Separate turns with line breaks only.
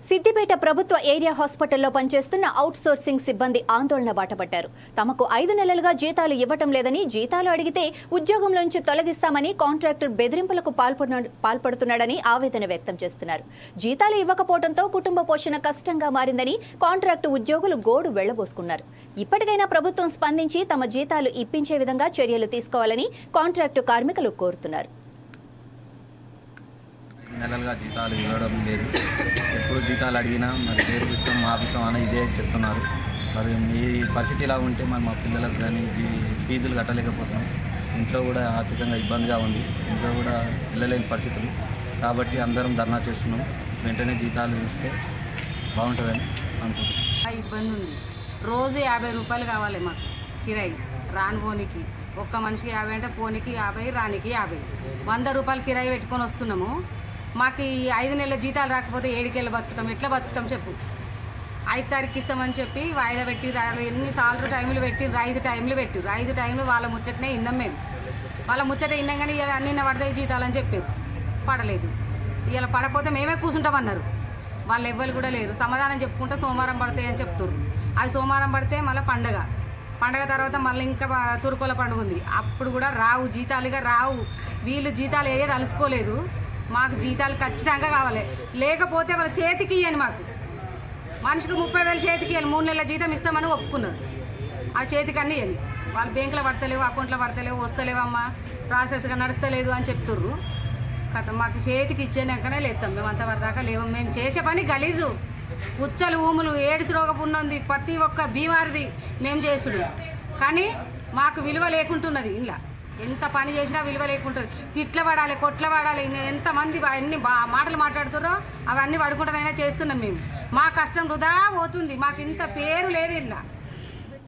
సిద్దిపేట ప్రభుత్వ ఏరియా హాస్పిటల్లో పనిచేస్తున్న అవుట్సోర్సింగ్ సిబ్బంది ఆందోళన బాటపట్టారు. తమకు 5 నెలలుగా జీతాలు ఇవ్వటం లేదని, జీతాలు అడిగితే ఉద్యోగంలో నుంచి తొలగిస్తామని కాంట్రాక్టర్ బెదిరింపులకు పాల్పడుతున్నాడని ఆవేదన వ్యక్తం చేస్తున్నారు. జీతాలు ఇవ్వకపోవడంతో కుటుంబ పోషణ కష్టంగా మారిందని కాంట్రాక్టు ఉద్యోగులు గోడు వెళ్లబోసుకున్నారు. ఇప్పటికైనా ప్రభుత్వం స్పందించి తమ జీతాలు ఇప్పించే విధంగా చర్యలు తీసుకోవాలని కాంట్రాక్టు కార్మికులు కోరుతున్నారు.
నెలలుగా జీతాలు ఇవ్వడం లేదు. ఎప్పుడు జీతాలు అడిగినా మరి పేరుపిస్తాం ఆపిస్తాం అని ఇదే చెప్తున్నారు. మరి ఈ పరిస్థితి ఇలా ఉంటే మరి మా పిల్లలకు కానీ ఫీజులు కట్టలేకపోతున్నాం. ఇంట్లో కూడా ఆర్థికంగా ఇబ్బందిగా ఉంది. ఇంట్లో కూడా వెళ్ళలేని పరిస్థితులు కాబట్టి అందరం ధర్నా చేస్తున్నాం. వెంటనే జీతాలు ఇస్తే బాగుంటుందని అనుకుంటున్నాం.
ఇబ్బంది ఉంది. రోజు 50 రూపాయలు కావాలి మాకు కిరాయి రాని పోనీకి. ఒక్క మనిషికి 50 అంటే పోనీకి 50, రానికి 50. 100 రూపాయలు కిరాయి పెట్టుకొని వస్తున్నాము. మాకు ఈ 5 నెలల జీతాలు రాకపోతే ఏడికెళ్ళి బతుకుతాం, ఎట్లా బతుకుతాం చెప్పు. 5 తారీఖు ఇస్తామని చెప్పి వాయిదా పెట్టి ఎన్నిసార్లు టైంలు పెట్టి 5 టైంలు పెట్టి 5 టైంలు వాళ్ళ ముచ్చటనే విన్నాం. మేము వాళ్ళ ముచ్చట విన్నాం కానీ ఇలా నిన్న పడతాయి జీతాలు అని చెప్పారు. పడలేదు. ఇలా పడకపోతే మేమే కూర్చుంటామన్నారు. వాళ్ళు ఎవ్వరు కూడా లేరు. సమాధానం చెప్పుకుంటే సోమవారం పడతాయి అని చెప్తారు. అవి సోమవారం పడితే మళ్ళీ పండగ తర్వాత మళ్ళీ ఇంకా తురుకోల పండుగ ఉంది. అప్పుడు కూడా రావు, జీతాలుగా రావు. వీళ్ళు జీతాలు ఏది అలుసుకోలేదు. మాకు జీతాలు ఖచ్చితంగా కావాలి. లేకపోతే వాళ్ళ చేతికి ఇవ్వని మాకు మనిషికి 30,000 చేతికి ఇవ్వాలి. 3 నెలల జీతం ఇస్తామని ఒప్పుకున్నారు. ఆ చేతికి అన్నీ ఇవ్వాలి. వాళ్ళు బ్యాంకులో పడతలేవు, అకౌంట్లో పడతలేవు, వస్తలేవమ్మా, ప్రాసెస్గా నడుస్తలేదు అని చెప్తుర్రు. కథ మాకు చేతికి ఇచ్చేనాకనే లేస్తాం. మేము అంతవరకు దాకా లేవు. మేము చేసే పని గలీజు, ఉచ్చలు ఊములు, ఏడ్స్ రోగపున్నది, ప్రతి ఒక్క బీమారిది మేము చేసుడు. కానీ మాకు విలువ లేకుంటున్నది. ఇలా ఎంత పని చేసినా విలువ లేకుంటుంది. తిట్ల పడాలి, కొట్ల పడాలి. ఎంతమంది ఎన్ని మాటలు మాట్లాడుతారో అవన్నీ పడుకుంటానైనా చేస్తున్నాం మేము. మా కష్టం వృధా పోతుంది. మాకు ఇంత పేరు లేదు ఇలా.